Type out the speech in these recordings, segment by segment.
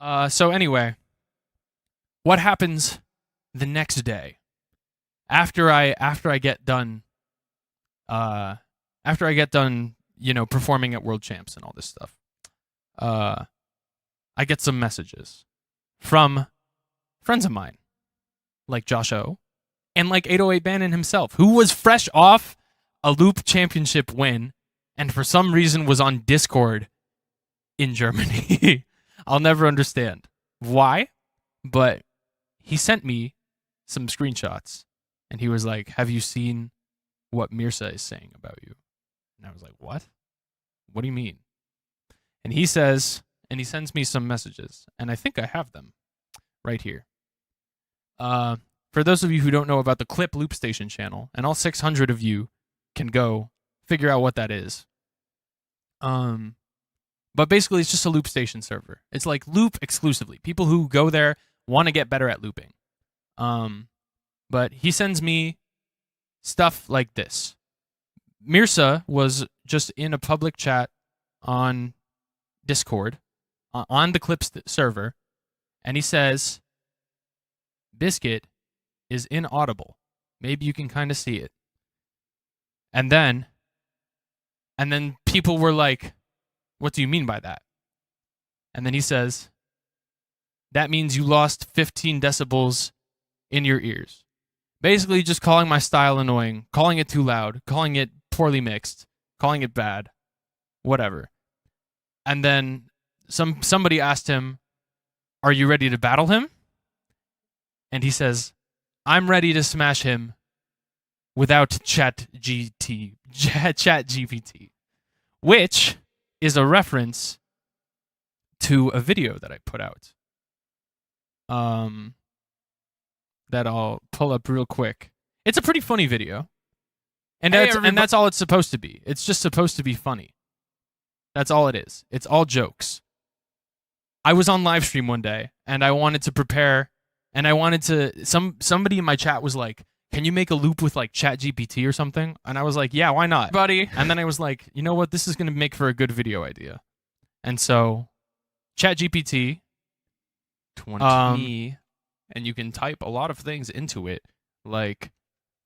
So anyway, what happens the next day after I get done performing at World Champs and all this stuff? I get some messages from friends of mine, like Josh O, and like 808 Bannon himself, who was fresh off a Loop Championship win, and for some reason was on Discord in Germany. I'll never understand why, but he sent me some screenshots, and he was like, "Have you seen what Mirsa is saying about you?" And I was like, "What? What do you mean?" And he says, and he sends me some messages, and I think I have them right here. For those of you who don't know about the Clip Loopstation channel, and all 600 of you can go figure out what that is. But basically, it's just a Loopstation server. It's like loop exclusively. People who go there want to get better at looping. But he sends me stuff like this. Mirsa was just in a public chat on Discord, on the Clips server, and he says, Bizkit is inaudible. Maybe you can kind of see it. And then people were like, what do you mean by that? And then he says, that means you lost 15 decibels in your ears. Basically just calling my style annoying, calling it too loud, calling it poorly mixed, calling it bad, whatever. And then somebody asked him, are you ready to battle him? And he says, I'm ready to smash him without ChatGPT, which is a reference to a video that I put out. That I'll pull up real quick. It's a pretty funny video. And that's all it's supposed to be. It's just supposed to be funny. That's all it is. It's all jokes. I was on live stream one day and I wanted to prepare, and I wanted to somebody in my chat was like, can you make a loop with like ChatGPT or something? And I was like, yeah, why not, buddy? And then I was like, you know what? This is going to make for a good video idea. And so ChatGPT 20 and you can type a lot of things into it, like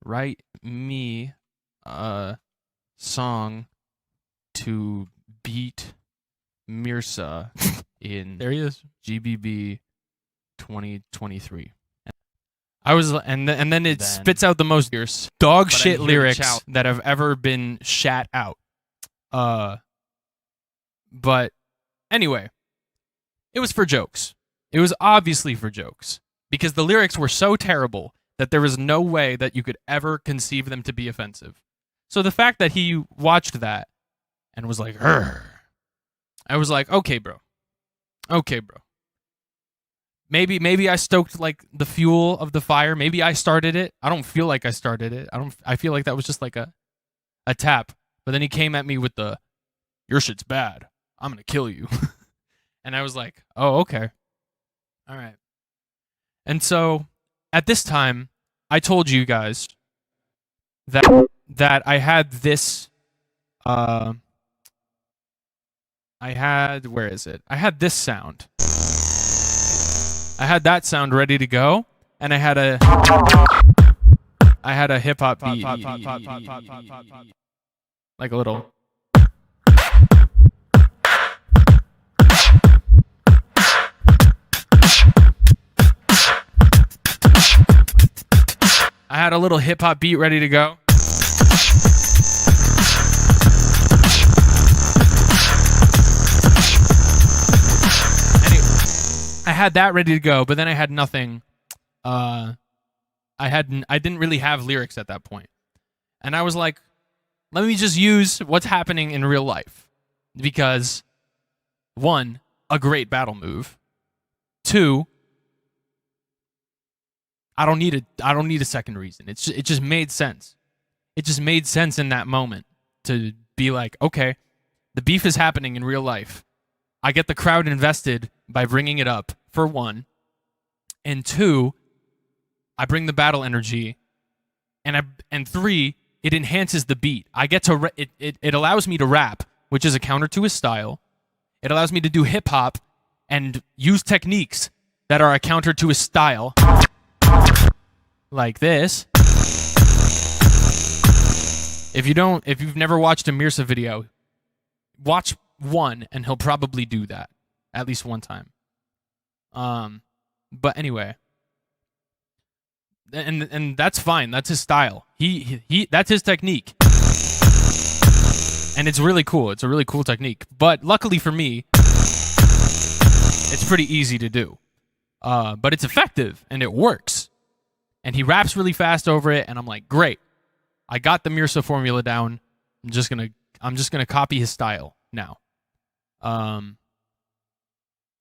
write me a song to beat Mirsa in there he is, GBB 2023. I was, and then it spits out the most dog shit lyrics that have ever been shat out. But anyway, it was for jokes. It was obviously for jokes because the lyrics were so terrible that there was no way that you could ever conceive them to be offensive. So the fact that he watched that and was like, "Urgh," I was like, okay, bro. Maybe I stoked like the fuel of the fire. Maybe I started it. I don't feel like I started it. I feel like that was just like a tap. But then he came at me with the, your shit's bad. I'm gonna kill you. And I was like, oh, okay. All right. And so at this time, I told you guys that I had this where is it? I had this sound. I had that sound ready to go, and I had a hip hop beat, like a little. I had a little hip hop beat ready to go. I had that ready to go, but then I had nothing. I didn't really have lyrics at that point. And I was like, let me just use what's happening in real life. Because 1, a great battle move. 2, I don't need a second reason. It just made sense. It just made sense in that moment to be like, okay, the beef is happening in real life. I get the crowd invested by bringing it up, for 1. And 2, I bring the battle energy. And 3, it enhances the beat. I get to it allows me to rap, which is a counter to his style. It allows me to do hip hop, and use techniques that are a counter to his style, like this. If you've never watched a Mirsa video, watch one and he'll probably do that at least one time. But anyway, and that's fine. That's his style. He that's his technique. And it's really cool. It's a really cool technique. But luckily for me, it's pretty easy to do. But it's effective and it works. And he raps really fast over it, and I'm like, great. I got the Mirsa formula down. I'm just gonna copy his style now.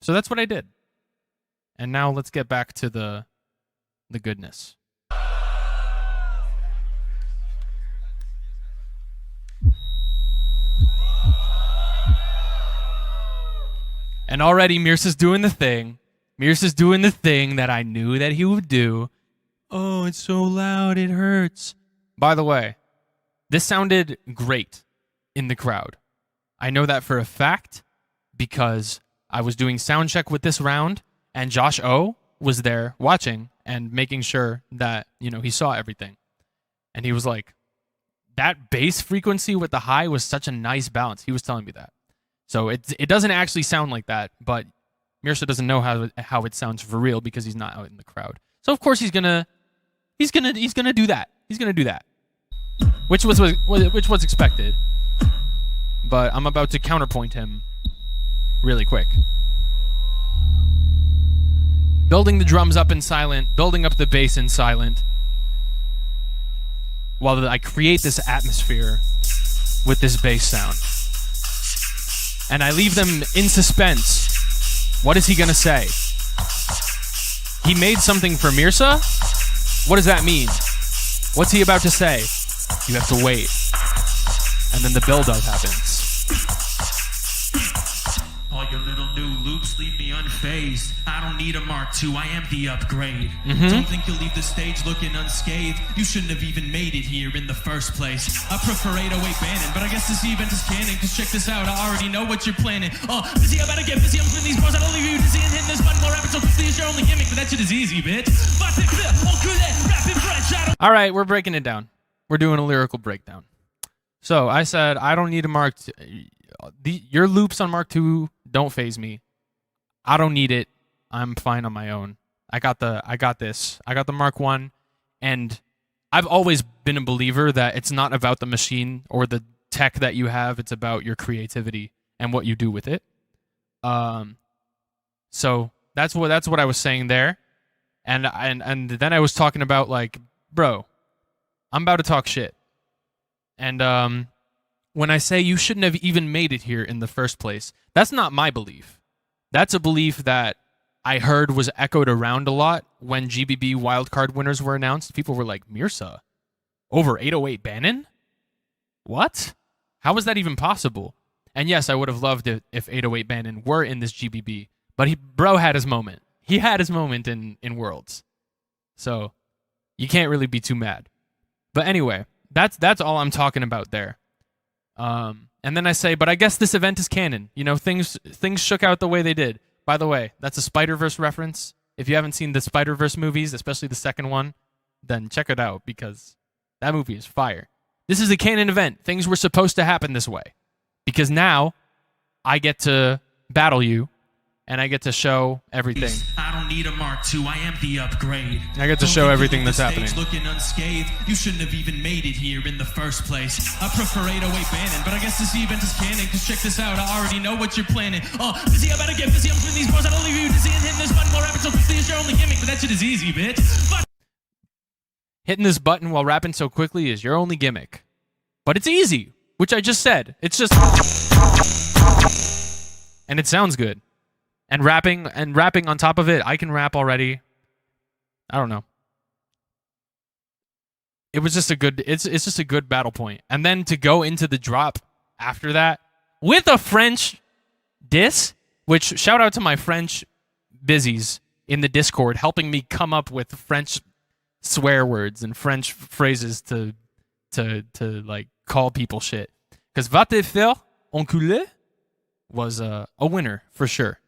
So that's what I did. And now let's get back to the goodness. And already Mirsa's doing the thing. Mirsa's doing the thing that I knew that he would do. Oh, it's so loud, it hurts. By the way, this sounded great in the crowd. I know that for a fact because I was doing sound check with this round, and Josh O was there watching and making sure that, he saw everything. And he was like, that bass frequency with the high was such a nice balance. He was telling me that. So it doesn't actually sound like that, but Mirsa doesn't know how it sounds for real because he's not out in the crowd. So of course he's gonna do that. He's gonna do that, which was expected. But I'm about to counterpoint him really quick. Building the drums up in silent, building up the bass in silent, while I create this atmosphere with this bass sound. And I leave them in suspense. What is he gonna say? He made something for Mirsa? What does that mean? What's he about to say? You have to wait. And then the build-up happens. All your little new loops leave me unfazed. I don't need a Mark II, I am the upgrade. Don't think you'll leave the stage looking unscathed. You shouldn't have even made it here in the first place. I prefer 808 Bannon, but I guess this event is canon. Cause check this out, I already know what you're planning. Busy, I better get busy, I'm spinning these bars. I don't leave you dizzy and hitting this button more rapid. So quickly it's your only gimmick, but that shit is easy, bitch. Alright, we're breaking it down. We're doing a lyrical breakdown. So I said, I don't need a Mark II. Your loops on Mark II don't phase me. I don't need it. I'm fine on my own. I got this. I got the Mark I, and I've always been a believer that it's not about the machine or the tech that you have. It's about your creativity and what you do with it. So that's what I was saying there, and then I was talking about like, bro, I'm about to talk shit, and when I say you shouldn't have even made it here in the first place, that's not my belief. That's a belief that I heard was echoed around a lot when GBB wildcard winners were announced. People were like, Mirsa over 808 Bannon? What? How was that even possible? And yes, I would have loved it if 808 Bannon were in this GBB, but bro had his moment. He had his moment in Worlds. So you can't really be too mad. But anyway, that's all I'm talking about there. And then I say, but I guess this event is canon. Things shook out the way they did. By the way, that's a Spider-Verse reference. If you haven't seen the Spider-Verse movies, especially the second one, then check it out because that movie is fire. This is a canon event. Things were supposed to happen this way. Because now I get to battle you and I get to show everything. I don't need a Mark II, I am the upgrade. I get to show everything that's happening. Looking unscathed. You shouldn't have even made it here in the first place. I prefer 808 Bannon, but I guess this event is canon. Cause check this out, I already know what you're planning. Busy, I better get busy, I'm spinning these bars. I don't leave you dizzy and hitting this button more rapid. So quickly it's your only gimmick, but that shit is easy, bitch. Hitting this button while rapping so quickly is your only gimmick. But it's easy, which I just said. It's just... And it sounds good. And rapping on top of it, I can rap already. I don't know. It was just a good, it's just a good battle point. And then to go into the drop after that with a French diss, which shout out to my French busies in the Discord helping me come up with French swear words and French phrases to like call people shit. Because va te faire enculer was a winner for sure.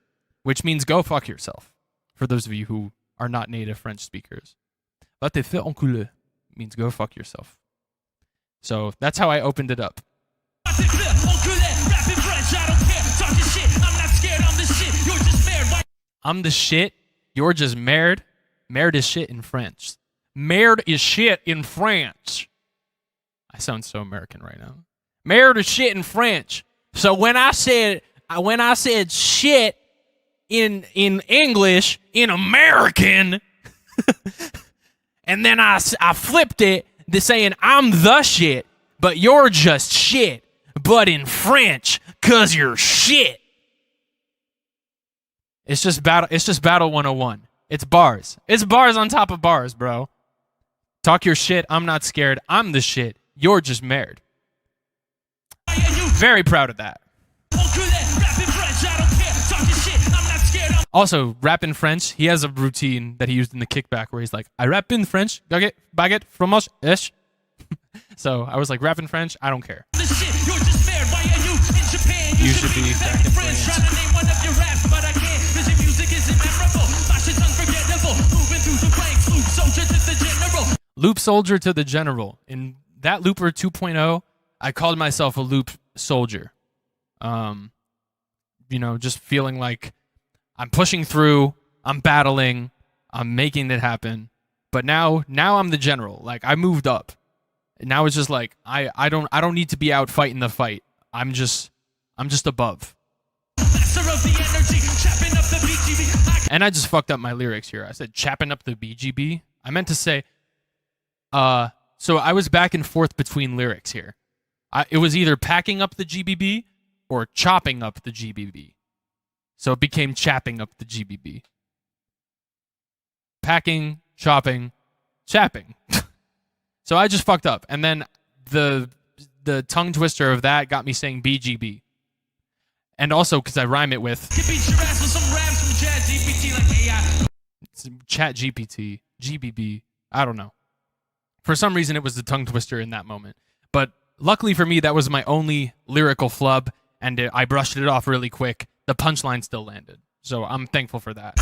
which means go fuck yourself. For those of you who are not native French speakers. Va te faire enculer means go fuck yourself. So that's how I opened it up. I'm the shit. You're just married. Married is shit in French. Married is shit in French. I sound so American right now. Married is shit in French. So when I said shit in English in American, and then I flipped it to saying I'm the shit, but you're just shit, but in French, 'cause you're shit. It's just battle 101. It's bars. It's bars on top of bars, bro. Talk your shit. I'm not scared. I'm the shit. You're just married. Very proud of that. Also, rap in French. He has a routine that he used in the kickback where he's like, I rap in French. Baguette, fromage, ish. So I was like, rap in French. I don't care. You should be back in France. Loop soldier to the general. In that Looper 2.0, I called myself a loop soldier. Just feeling like I'm pushing through, I'm battling, I'm making it happen. But now I'm the general. Like I moved up. Now it's just like I don't need to be out fighting the fight. I'm just above. And I just fucked up my lyrics here. I said chapping up the BGB. I meant to say so I was back and forth between lyrics here. It was either packing up the GBB or chopping up the GBB. So it became chapping up the GBB. Packing, chopping, chapping. So I just fucked up. And then the tongue twister of that got me saying BGB. And also because I rhyme it with Chat GPT, GBB, I don't know. For some reason, it was the tongue twister in that moment. But luckily for me, that was my only lyrical flub, and I brushed it off really quick. The punchline still landed. So I'm thankful for that.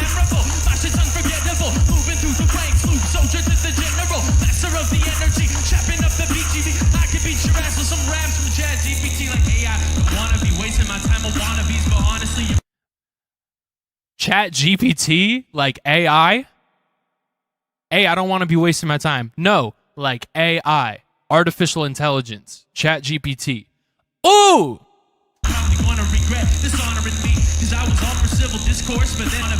Chat GPT, like AI? I don't want to be wasting my time. No, like AI, artificial intelligence, Chat GPT. Ooh! Probably gonna regret dishonoring me, because I was all for civil discourse, but then I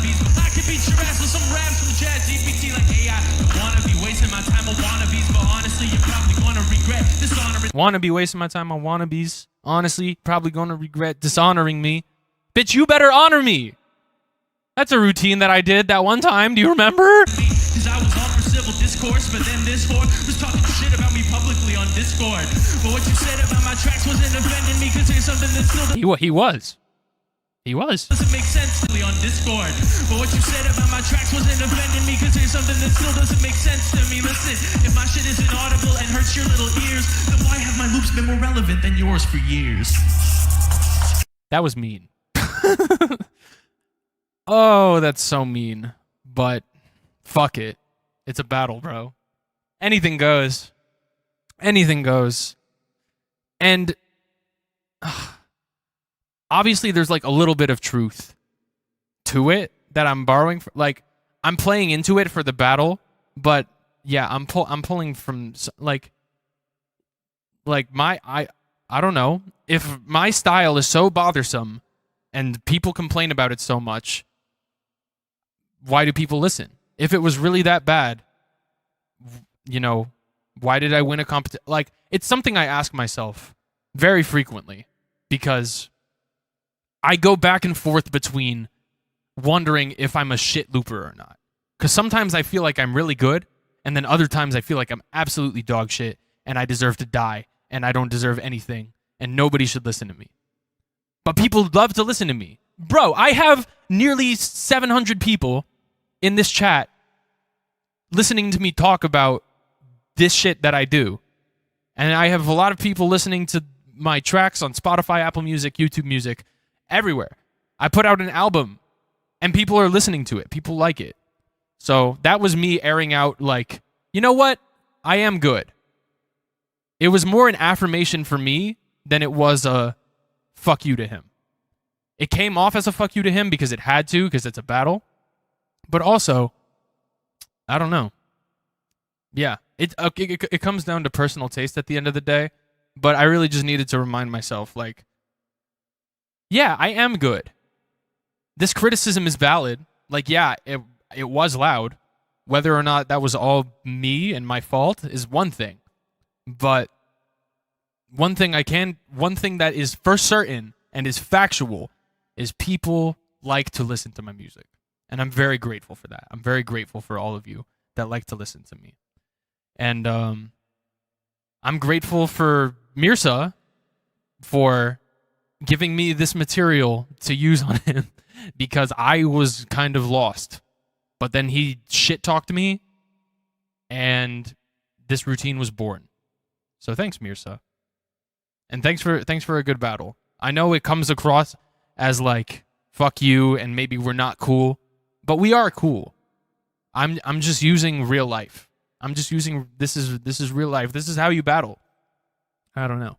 could beat your ass with some raps from Chat GPT like AI. Don't wanna be wasting my time on wannabes, but honestly, you're probably gonna regret dishonoring. Wanna be wasting my time on wannabes? Honestly, probably gonna regret dishonoring me. Bitch, you better honor me. That's a routine that I did that one time. Do you remember? Because I was all for civil discourse, but then this whore was talking shit about me publicly on Discord. But what you said about my tracks wasn't offending me, because there's something that still He was. Doesn't make sense on Discord. But what you said about my tracks wasn't offending me, because there's something that still doesn't make sense to me. Listen, if my shit isn't audible and hurts your little ears, then why have my loops been more relevant than yours for years? That was mean. Oh, that's so mean. But fuck it. It's a battle, bro. Anything goes. Anything goes. And obviously there's like a little bit of truth to it that I'm borrowing from, like I'm playing into it for the battle, but yeah, I'm pulling from like I don't know. If my style is so bothersome and people complain about it so much, why do people listen? If it was really that bad, why did I win a competition? Like, it's something I ask myself very frequently, because I go back and forth between wondering if I'm a shit looper or not. Because sometimes I feel like I'm really good, and then other times I feel like I'm absolutely dog shit, and I deserve to die, and I don't deserve anything, and nobody should listen to me. But people love to listen to me. Bro, I have nearly 700 people in this chat listening to me talk about this shit that I do. And I have a lot of people listening to my tracks on Spotify, Apple Music, YouTube Music, everywhere. I put out an album, And people are listening to it. People like it. So that was me airing out like, you know what? I am good. It was more an affirmation for me than it was a fuck you to him. It came off as a fuck you to him because it had to, because it's a battle. But also, I don't know. Yeah, it comes down to personal taste at the end of the day. But I really just needed to remind myself, like, yeah, I am good. This criticism is valid. Like, yeah, it was loud. Whether or not that was all me and my fault is one thing. But one thing that is for certain and is factual is people like to listen to my music. And I'm very grateful for that. I'm very grateful for all of you that like to listen to me. And I'm grateful for Mirsa for giving me this material to use on him because I was kind of lost. But then he shit-talked me, and this routine was born. So thanks, Mirsa. And thanks for a good battle. I know it comes across as like, fuck you, and maybe we're not cool, but we are cool. I'm just using real life. I'm just using this is real life. This is how you battle. I don't know.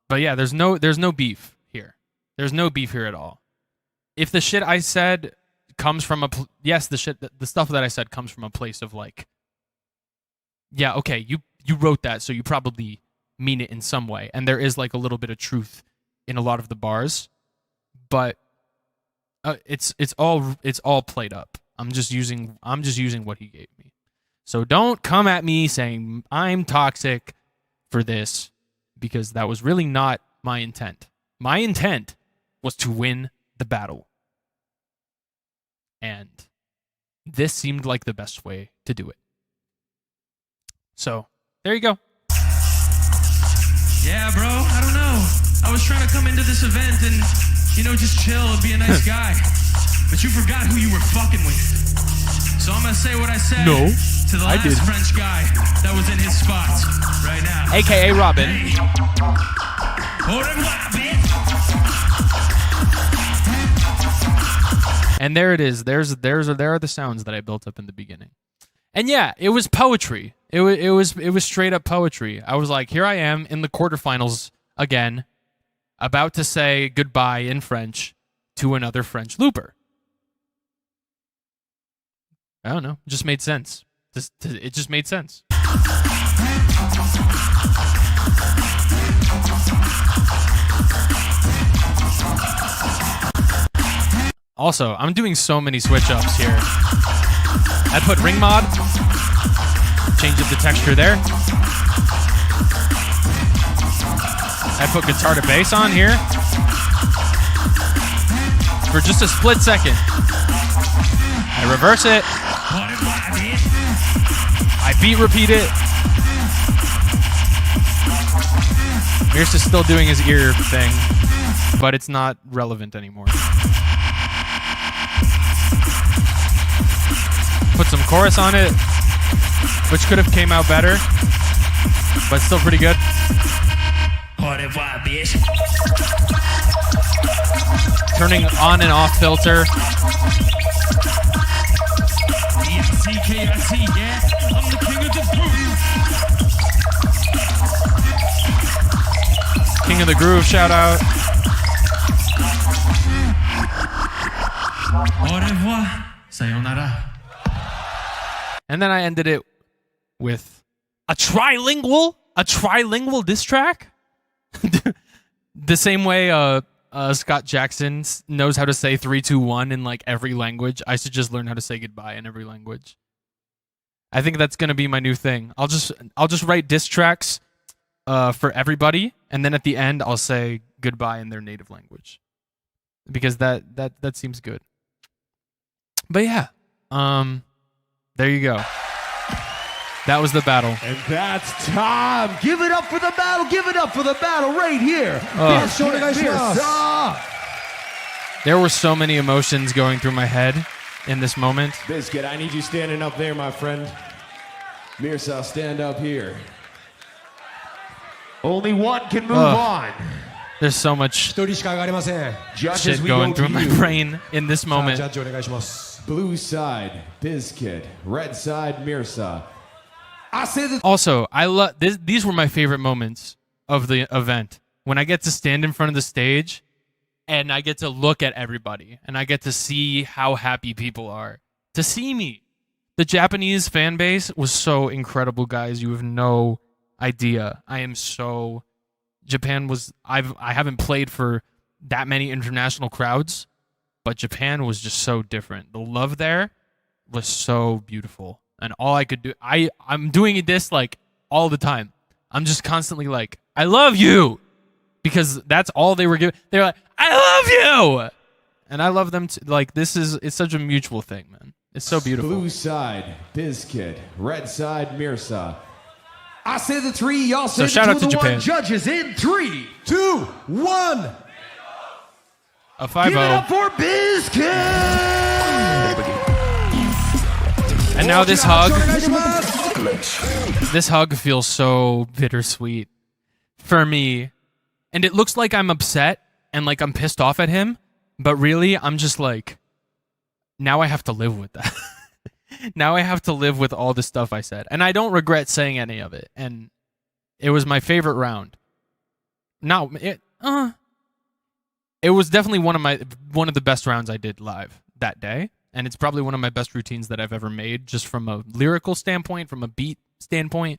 But yeah, there's no beef here. There's no beef here at all. If the shit I said comes from the stuff that I said comes from a place of like, yeah, okay, you wrote that, so you probably mean it in some way, and there is like a little bit of truth in a lot of the bars, but it's all played up. I'm just using what he gave me. So don't come at me saying I'm toxic for this, because that was really not my intent. My intent was to win the battle. And this seemed like the best way to do it. So, there you go. Yeah, bro, I don't know. I was trying to come into this event and, just chill and be a nice guy. But you forgot who you were fucking with. So I'm going to say what I said to the last French guy that was in his spot right now. A.K.A. Robin. Hey. Au revoir, bitch. And there it is. There are the sounds that I built up in the beginning. And yeah, it was poetry. It was straight up poetry. I was like, here I am in the quarterfinals again, about to say goodbye in French to another French looper. I don't know. It just made sense. It just made sense. Also, I'm doing so many switch ups here. I put ring mod, change up the texture there. I put guitar to bass on here for just a split second. I reverse it. I beat repeat it. Mirsa's still doing his ear thing, but it's not relevant anymore. Put some chorus on it, which could have came out better, but still pretty good. Turning on and off filter. King of the Groove shout out. Au revoir, sayonara. And then I ended it with a trilingual diss track. The same way Scott Jackson knows how to say 3, 2, 1 in like every language. I should just learn how to say goodbye in every language. I think that's gonna be my new thing. I'll just write diss tracks for everybody, and then at the end I'll say goodbye in their native language, because that seems good. But yeah, there you go. That was the battle. And that's time. Give it up for the battle. Give it up for the battle right here. Mirsa. There were so many emotions going through my head in this moment. Bizkit, I need you standing up there, my friend. Mirsa, stand up here. Only one can move on. There's so much 一人しか上がりません。 shit going through my brain in this さあ moment. ジャッジお願いします。 Blue side, Bizkit. Red side, Mirsa. I say the Also, I love these were my favorite moments of the event. When I get to stand in front of the stage and I get to look at everybody and I get to see how happy people are to see me. The Japanese fan base was so incredible, guys. You have no idea. I haven't played for that many international crowds, but Japan was just so different. The love there was so beautiful. And all I could do, I'm doing this like all the time. I'm just constantly like, I love you, because that's all they were giving. They're like, I love you, and I love them too. Like it's such a mutual thing, man. It's so beautiful. Blue side, Bizkit. Red side, Mirsa. I say the three, y'all say So the shout two, out to the Japan. one. Judges in 3, 2, 1. A Give it 5-0. up for Bizkit! And now this hug. お願いします。 This hug feels so bittersweet for me. And it looks like I'm upset and like I'm pissed off at him, but really I'm just like, now I have to live with that. Now I have to live with all the stuff I said. And I don't regret saying any of it. And it was my favorite round. It was definitely one of the best rounds I did live that day. And it's probably one of my best routines that I've ever made, just from a lyrical standpoint, from a beat standpoint,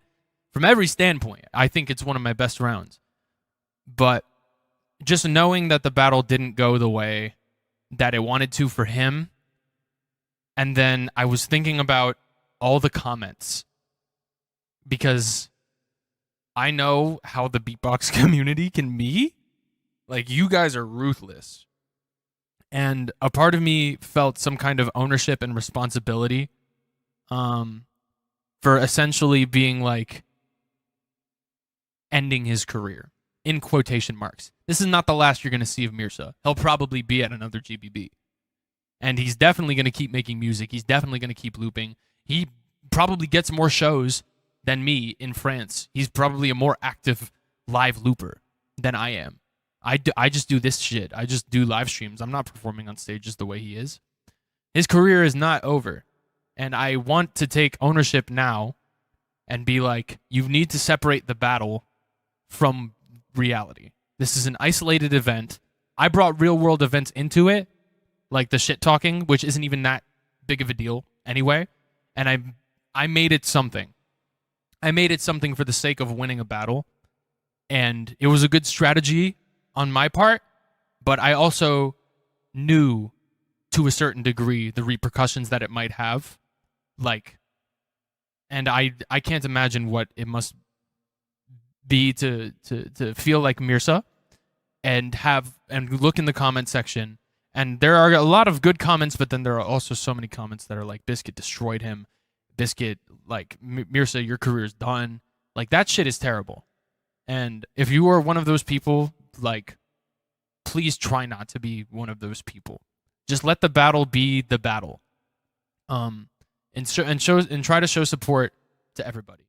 from every standpoint. I think it's one of my best rounds. But just knowing that the battle didn't go the way that it wanted to for him, and then I was thinking about all the comments, because I know how the beatbox community can be. Like, you guys are ruthless. And a part of me felt some kind of ownership and responsibility for essentially being like ending his career, in quotation marks. This is not the last you're going to see of Mirsa. He'll probably be at another GBB. And he's definitely going to keep making music. He's definitely going to keep looping. He probably gets more shows than me in France. He's probably a more active live looper than I am. I just do this shit. I just do live streams. I'm not performing on stages the way he is. His career is not over. And I want to take ownership now and be like, you need to separate the battle from reality. This is an isolated event. I brought real world events into it, like the shit talking, which isn't even that big of a deal anyway. And I made it something. I made it something for the sake of winning a battle. And it was a good strategy on my part, but I also knew to a certain degree the repercussions that it might have. Like, and I can't imagine what it must be to feel like Mirsa and look in the comment section. And there are a lot of good comments, but then there are also so many comments that are like, Bizkit destroyed him. Bizkit, like, Mirsa, your career is done. Like, that shit is terrible. And if you are one of those people, like, please try not to be one of those people. Just let the battle be the battle. And try to show support to everybody.